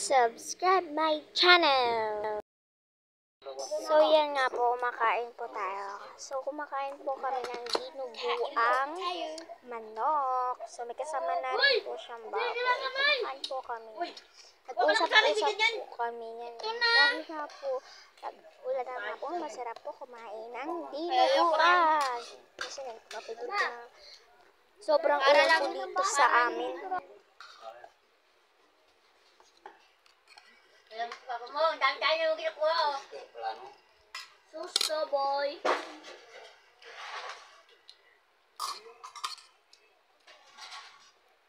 Subscribe my channel. So yan nga po, kumakain po tayo. So kumakain po kami ng dinuguang manok. So may kasama na rin po siyang baboy. Kumakain po kami. Nag-usap-usap po kami yan. Dahil nga po, ulan na nga po, masarap po kumain ng dinuguan. Kasi nagpapagod ko na. Sobrang ulan po dito sa amin. Alam mo, papa mo, ang dami-dami na yung kinukuha, oh. Susto, boy.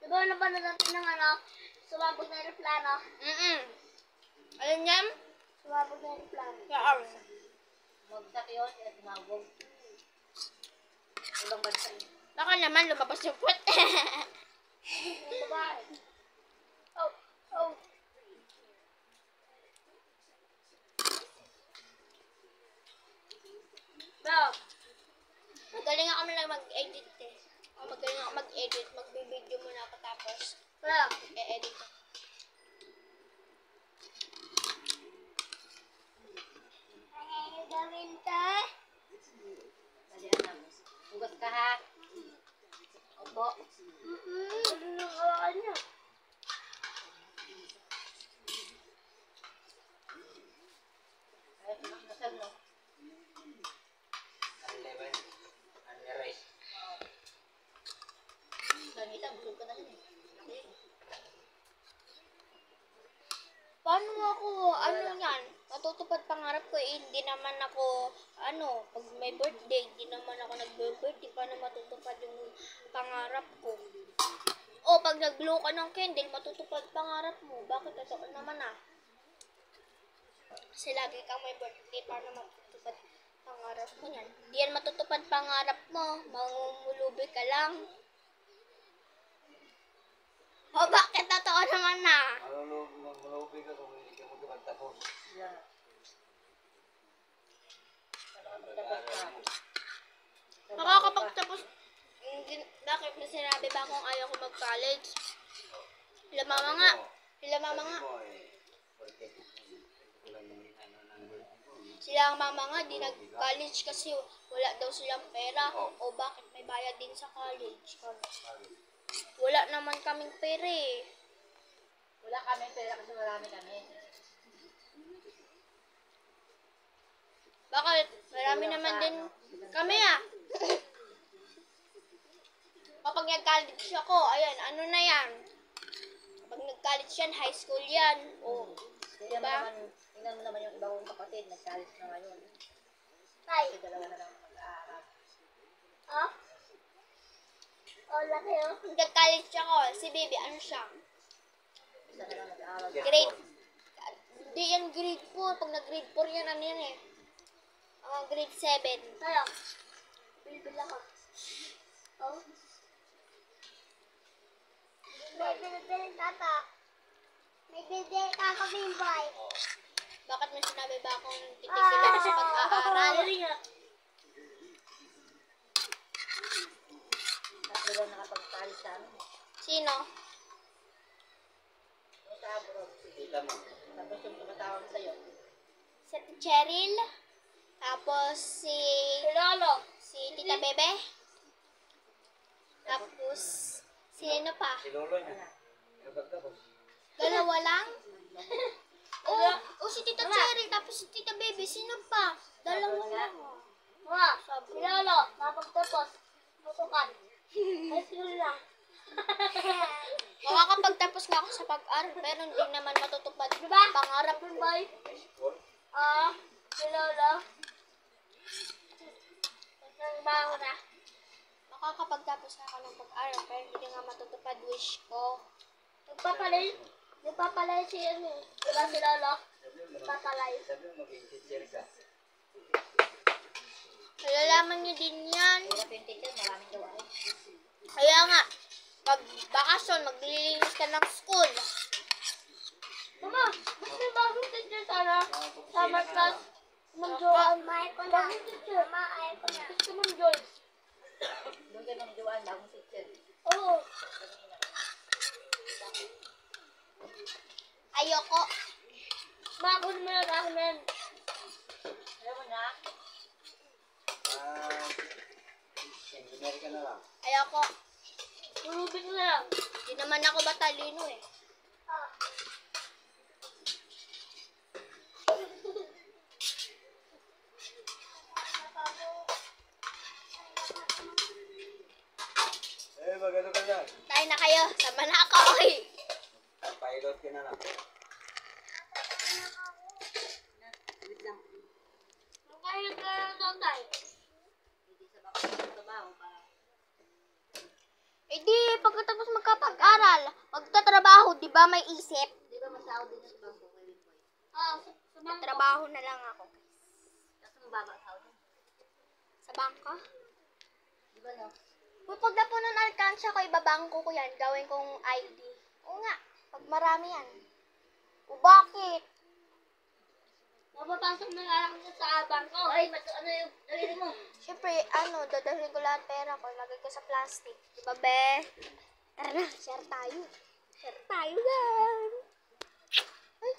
Diba na ba natin ng sumabog na aeroplano? Alam niyan? Sumabog na aeroplano. Saan? Magsak yun, kaya sumabog. Ibang bansa yun. Baka naman lumabas yung puwet. Yung babae. Oh, oh. Bro, Magaling ako lang mag-edit eh. Magaling ako mag-edit. Magbibideo muna ako tapos bro. e-edit ako. Ano gawin to? Dali na. Hugot ka ha. Opo. Ano nagawa niya? Ay, nasal no? Ganita, busog ka na rin eh. Paano ako, yan? Matutupad pangarap ko eh. Hindi naman ako, pag may birthday, hindi naman ako nag-birthday. Paano matutupad yung pangarap ko? O, pag nag-blow ka ng candle, matutupad pangarap mo. Bakit? Totoo naman ah. Kasi lagi kang may birthday, paano matutupad pangarap mo yan? Hindi yan matutupad pangarap mo. Mangumulubi ka lang. O, bakit? Totoo naman na. Malubi ka kung hindi ka magkapagtapos. Yeah. Makakapagtapos, bakit na sinabi ba kung ayaw ko mag-college? Sila mama nga. Sila ang mama nga, di nag-college kasi wala daw silang pera. O bakit may bayad din sa college? Wala naman kaming pera eh. Wala kami pera kasi marami kami. Bakit? Marami naman din kami ah. Kapag nag-college ako, ayan, ano na yan? Kapag nag-college yan, high school yan. O, diba? Tingnan mo naman yung ibang kapatid, nag-college na ngayon. Ay. Kasi dalawa na lang mag-aaral. Oh? Oh, laki oh. Nag-college ako. Si baby, ano siya? Isa na lang mag-aaral. Grade. Hindi yan grade 4. Pag nag-grade 4 yan, ano yan eh? Grade 7. Tayo. Bilbil ako. Oh? May bilbil tata. May bilbil ka ako, Bimboy. Bakit may sinabi ba akong titigilan sa pag-aaral? Tatlo lang nakapag-college sa amin. Sino? Yung sa abroad. Tapos yung tumatawag sa'yo. Si Cheryl. Tapos si Lolo. si Tita Bebe. Tapos sino pa? Si Lolo niya. Magkapagtapos. Dalawa lang? Si Tita Cheryl. Tapos si Tita Bebe. Sino pa? Dalawa lang. Mga, si Lolo, nakapagtapos. Putukan. Ay, sino lang. Makakapagtapos nga ako sa pag-aaral pero hindi naman matutupad pangarap mo. Bye. Si Lolo. Nagbaho na. Makakapagtapos na ako ng pag-aaral pero hindi nga matutupad wish ko. Nagpapalay si diba si Lolo? Nagpapalay. Sabi mo maging teacher ka. Malalaman nyo din yan. Hirap yung teacher, maraming gawain. Kaya nga, pag bakasyon, maglilinis ka ng school. Mama, gusto yung bagong teacher sana? Summer class. Ma'am Joanne. Bagong teacher. Gusto Ma'am Joyce. Doon kay Ma'am Joanne, bagong teacher. Oo. Ayoko. Bakon mo na ramen. Alam mo na? Engineer ka na lang. Ayoko. Turubin na lang. Hindi naman ako batalino eh. Magano ka lang. Tayo na kayo. Sama na ako eh. Pilot ka na lang. Magkahit ka lang doon tayo. Eh di, pagkatapos magkapag-aral, magtatrabaho, di ba may isip? Di ba masahod din sa bangko? Oo, sa bangko. Magtatrabaho na lang ako. Kasi mababa sahod. Sa bangko? Di ba no? Pag na po ng alkansya ko, ibabangko ko yan. Gawin kong ID. Oo nga, pag marami yan. O bakit? Mapapasok na lang ako sa bangko. Ay, ano yung daliri mo? Siyempre, dadalhin ko lahat pera ko. Ilagay ko sa plastic. Diba, be? Tara na, share tayo. Share tayo yan. Ay.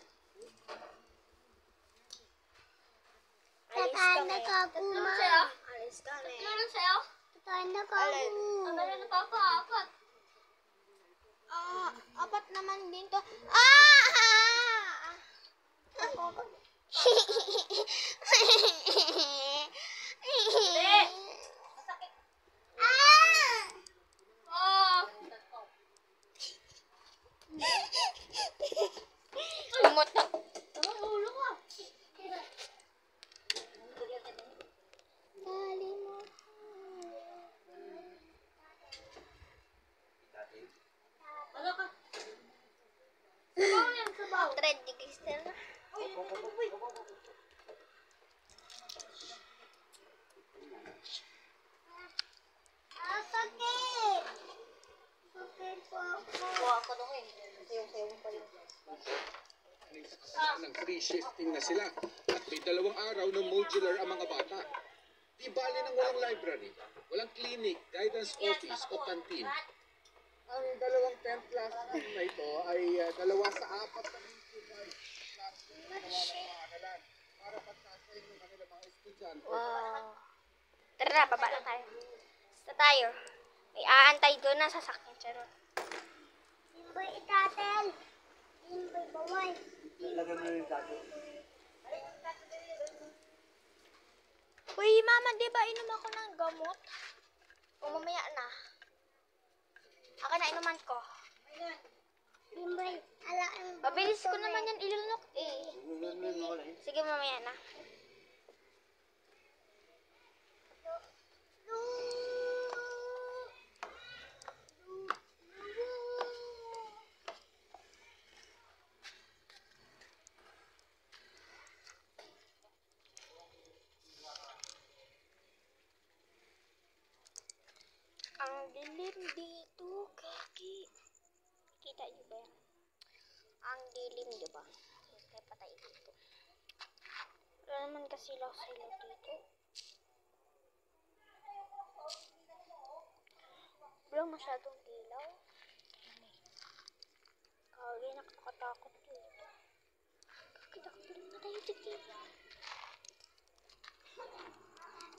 Alis kami. Tatlo sa'yo? Alis kami. Tatlo lang sa'yo? Alin? Ang meron na papa-apat. Apat naman din to. Ah! Hindi. Masakit. Oh. Lumot na. Ang ulo ko. Dali mo. Ano ka? Sabaw yan, sabaw. Thread di Crystal na. Sakit! Sakit po ako. Kuha ko doon eh. Sayo-sayo mo pa rin. Sa kabila ng free shifting na sila at may 2 araw ng modular ang mga bata. Di bali ng walang library, walang clinic, guidance office o canteen. Ang 2 10th classroom na ito ay 2 sa 4 na classroom na gawa ng mga aralan para pagsasayin ng kanilang mga estudyante. Wow. Tara, baba na tayo. Basta tayo. May aantay doon na sasakyan. Charot. Simboy itatel. Simboy bawal. Lagyan mo yung tato. Uy, mama, di ba inom ako ng gamot? O mamaya na. Akin na inuman ko. Simboy, ala. Pabilis ko naman yan ilunok eh. Sige, mamaya na. Ang dilim dito, kaki. Kita niyo ba yan? Ang dilim, di ba? Kaya patay dito. Wala naman kasi sila dito. Walang masyadong ilaw. Kagi, nakakatakot dito. Kita ko din na tayo dito.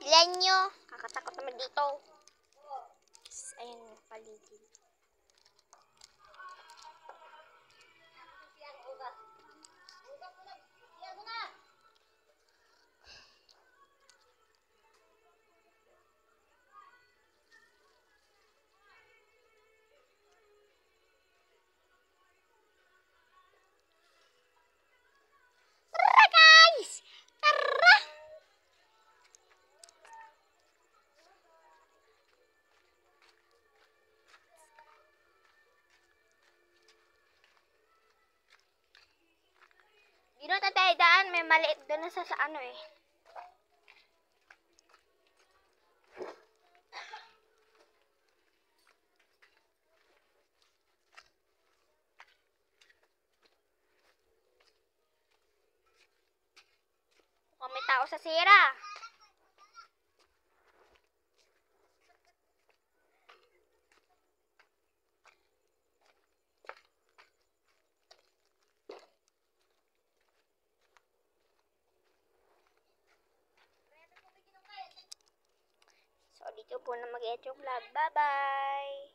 Ilan nyo? Kakatakot naman dito. Ayan yung paligid. Tara guys! Tara! Di na tayo daan, may maliit doon na sa ano eh. Mukhang may tao sa sira. dito po na mag-edit yung vlog. Bye-bye!